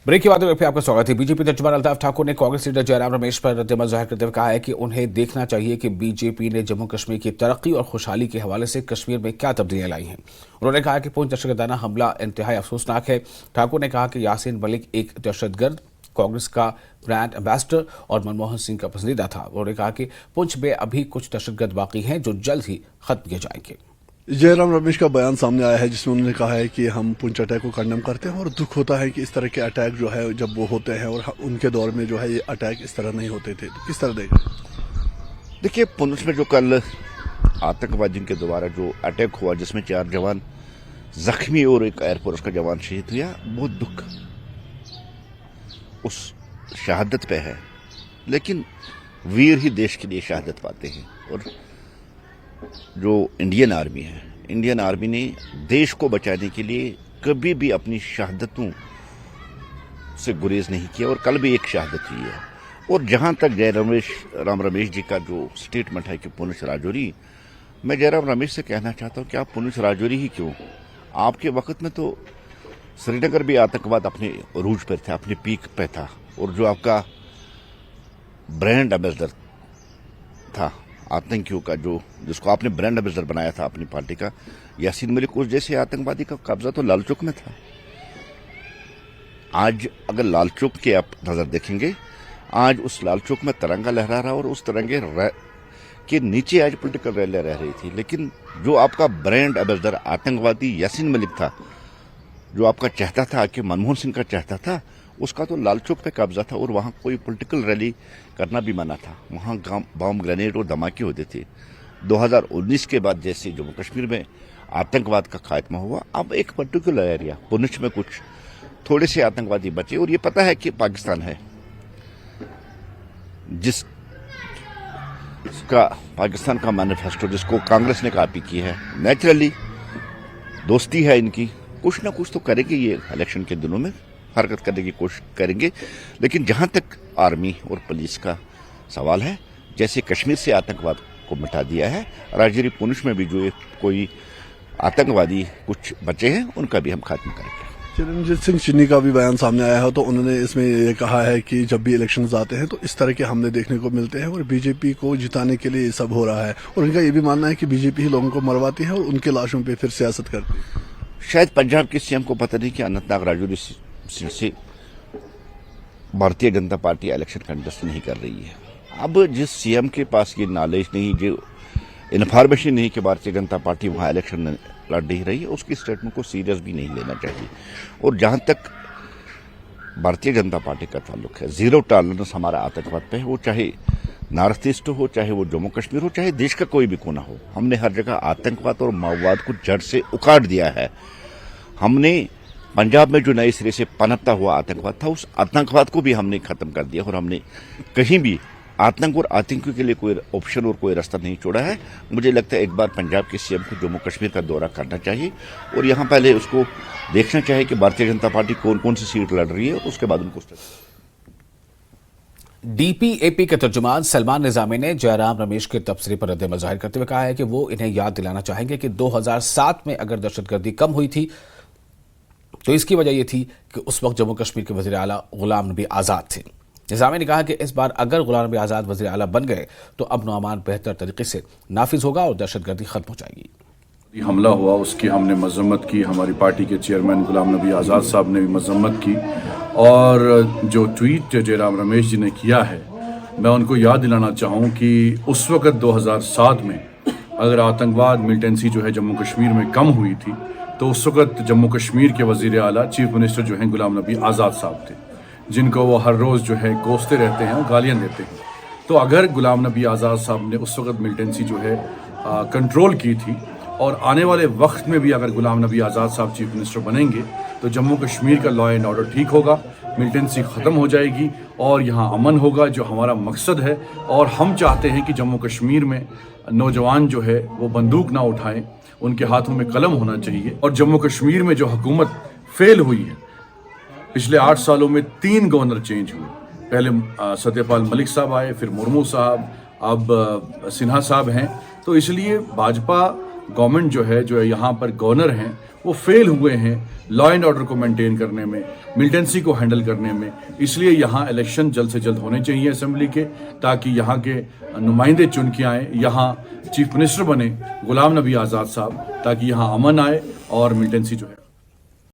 Break के बाद आपका स्वागत है। बीजेपी तर्जुमान अल्ताफ ठाकुर ने कांग्रेस लीडर जयराम रमेश पर रद्दमल जाहिर करते हुए कहा है कि उन्हें देखना चाहिए कि बीजेपी ने जम्मू कश्मीर की तरक्की और खुशहाली के हवाले से कश्मीर में क्या तब्दीलियां लाई हैं। उन्होंने कहा कि पुंछ दहशतगर्दाना हमला इंतहाई अफसोसनाक है। ठाकुर ने कहा कि यासीन मलिक एक दहशतगर्द, कांग्रेस का ब्रांड एम्बेसडर और मनमोहन सिंह का पसंदीदा था। उन्होंने कहा कि पुंछ में अभी कुछ दहशतगर्द बाकी हैं जो जल्द ही खत्म किए जाएंगे। जयराम रमेश का बयान सामने आया है जिसमें उन्होंने कहा है कि हम पुंछ अटैक को कंडेम करते हैं और दुख होता है कि इस तरह के अटैक जो है जब वो होते हैं और उनके दौर में जो है ये अटैक इस तरह नहीं होते थे। तो किस तरह देखें? देखिए, पुंछ में जो कल आतंकवादियों के द्वारा जो अटैक हुआ जिसमें 4 जवान जख्मी और एक एयरफोर्स का जवान शहीद हुआ, बहुत दुख उस शहादत पे है। लेकिन वीर ही देश के लिए शहादत पाते हैं। और जो इंडियन आर्मी ने देश को बचाने के लिए कभी भी अपनी शहादतों से गुरेज नहीं किया और कल भी एक शहादत हुई है। और जहां तक जयराम रमेश जी का जो स्टेटमेंट है कि पुंछ राजौरी, मैं जयराम रमेश से कहना चाहता हूं कि आप पुंछ राजौरी ही क्यों, आपके वक्त में तो श्रीनगर भी आतंकवाद अपने रूज पर था, अपने पीक पे था। और जो आपका ब्रांड एम्बेसडर था आतंकियों का, जिसको आपने ब्रांड एम्बेसडर बनाया था अपनी पार्टी का, यासीन मलिक, उस जैसे आतंकवादी का कब्जा तो लाल चौक में था। आज अगर लाल चौक की आप नजर देखेंगे, आज उस लाल चौक में तिरंगा लहरा रहा और उस तिरंगे के नीचे आज पॉलिटिकल रैलियां रह रही थी। लेकिन जो आपका ब्रांड एम्बेसडर आतंकवादी यासीन मलिक था, जो आपका चाहता था कि मनमोहन सिंह का चाहता था, उसका तो लाल चौक पे कब्जा था और वहां कोई पॉलिटिकल रैली करना भी मना था। वहां बम ग्रेनेड और धमाके होते थे। 2019 के बाद जैसे जम्मू कश्मीर में आतंकवाद का खात्मा हुआ, अब एक पर्टिकुलर एरिया पुंछ में कुछ थोड़े से आतंकवादी बचे और ये पता है कि पाकिस्तान है, पाकिस्तान का मैनिफेस्टो जिसको कांग्रेस ने कॉपी की है। नेचुरली दोस्ती है इनकी, कुछ ना कुछ तो करेंगे ये इलेक्शन के दिनों में, हरकत करने की कोशिश करेंगे। लेकिन जहां तक आर्मी और पुलिस का सवाल है, जैसे कश्मीर से आतंकवाद को मिटा दिया है, राजौरी पुंछ में भी जो कोई आतंकवादी कुछ बचे हैं उनका भी हम खात्मा करेंगे। चिरंजीत सिंह चिन्नी का भी बयान सामने आया है, तो उन्होंने इसमें ये कहा है कि जब भी इलेक्शंस आते हैं तो इस तरह के हमले देखने को मिलते हैं और बीजेपी को जिताने के लिए ये सब हो रहा है। और उनका ये भी मानना है कि बीजेपी ही लोगों को मरवाती है और उनके लाशों पर फिर सियासत करती है। शायद पंजाब के सीएम को पता नहीं कि अनंतनाग राजौरी से Bharatiya Janata party election contest नहीं कर रही है। अब जिस सीएम के पास ये नॉलेज नहीं, जो इन्फॉर्मेशन नहीं कि भारतीय जनता पार्टी वहां इलेक्शन लड़ नहीं रही है, उसकी स्टेटमेंट को सीरियस भी नहीं लेना चाहिए। और जहां तक भारतीय जनता पार्टी का ताल्लुक है, जीरो टॉलरेंस हमारा आतंकवाद पे है, वो चाहे नॉर्थ ईस्ट हो, चाहे वो जम्मू कश्मीर हो, चाहे देश का कोई भी कोना हो। हमने हर जगह आतंकवाद और माओवाद को जड़ से उखाड़ दिया है। हमने पंजाब में जो नए सिरे से पनपता हुआ आतंकवाद था, उस आतंकवाद को भी हमने खत्म कर दिया और हमने कहीं भी आतंक और आतंकियों के लिए कोई ऑप्शन और कोई रास्ता नहीं छोड़ा है। मुझे लगता है एक बार पंजाब के सीएम को जम्मू कश्मीर का दौरा करना चाहिए और यहां पहले उसको देखना चाहिए कि भारतीय जनता पार्टी कौन कौन सी सीट लड़ रही है और उसके बाद उनको। डीपीएपी के तर्जुमान सलमान निजामी ने जयराम रमेश के तबसरे पर रद्दमल जाहिर करते हुए कहा है कि वो इन्हें याद दिलाना चाहेंगे कि 2007 में अगर दहशतगर्दी कम हुई थी तो इसकी वजह यह थी कि उस वक्त जम्मू कश्मीर के वज़ीर आला गुलाम नबी आज़ाद थे। निजामी ने कहा कि इस बार अगर गुलाम नबी आज़ाद वज़ीर आला बन गए तो अमन अमान बेहतर तरीके से नाफिज होगा और दहशतगर्दी खत्म हो जाएगी। हमला हुआ उसकी हमने मजम्मत की, हमारी पार्टी के चेयरमैन गुलाम नबी आज़ाद साहब ने भी मजम्मत की। और जो ट्वीट जयराम रमेश जी ने किया है, मैं उनको याद दिलाना चाहूँ कि उस वक़्त 2007 में अगर आतंकवाद मिलिटेंसी जो है जम्मू कश्मीर में कम हुई थी तो उस वक़्त जम्मू कश्मीर के वज़ीर आला चीफ मिनिस्टर जो हैं गुलाम नबी आज़ाद साहब थे, जिनको वो हर रोज़ जो है कोसते रहते हैं और गालियाँ देते हैं। तो अगर गुलाम नबी आज़ाद साहब ने उस वक़्त मिलिटेंसी जो है कंट्रोल की थी और आने वाले वक्त में भी अगर गुलाम नबी आज़ाद साहब चीफ मिनिस्टर बनेंगे तो जम्मू कश्मीर का लॉ एंड ऑर्डर ठीक होगा, मिलिटेंसी ख़त्म हो जाएगी और यहाँ अमन होगा, जो हमारा मकसद है। और हम चाहते हैं कि जम्मू कश्मीर में नौजवान जो है वो बंदूक ना उठाएं, उनके हाथों में कलम होना चाहिए। और जम्मू कश्मीर में जो हुकूमत फेल हुई है, पिछले 8 सालों में 3 गवर्नर चेंज हुए। पहले सत्यपाल मलिक साहब आए, फिर मुर्मू साहब, अब सिन्हा साहब हैं। तो इसलिए भाजपा गवर्नमेंट जो है यहाँ पर गवर्नर हैं वो फेल हुए हैं लॉ एंड ऑर्डर को मेंटेन करने में, मिलिटेंसी को हैंडल करने में। इसलिए यहाँ इलेक्शन जल्द से जल्द होने चाहिए असेंबली के, ताकि यहाँ के नुमाइंदे चुन के आए, यहाँ चीफ मिनिस्टर बने गुलाम नबी आज़ाद साहब, ताकि यहाँ अमन आए और मिलिटेंसी जो है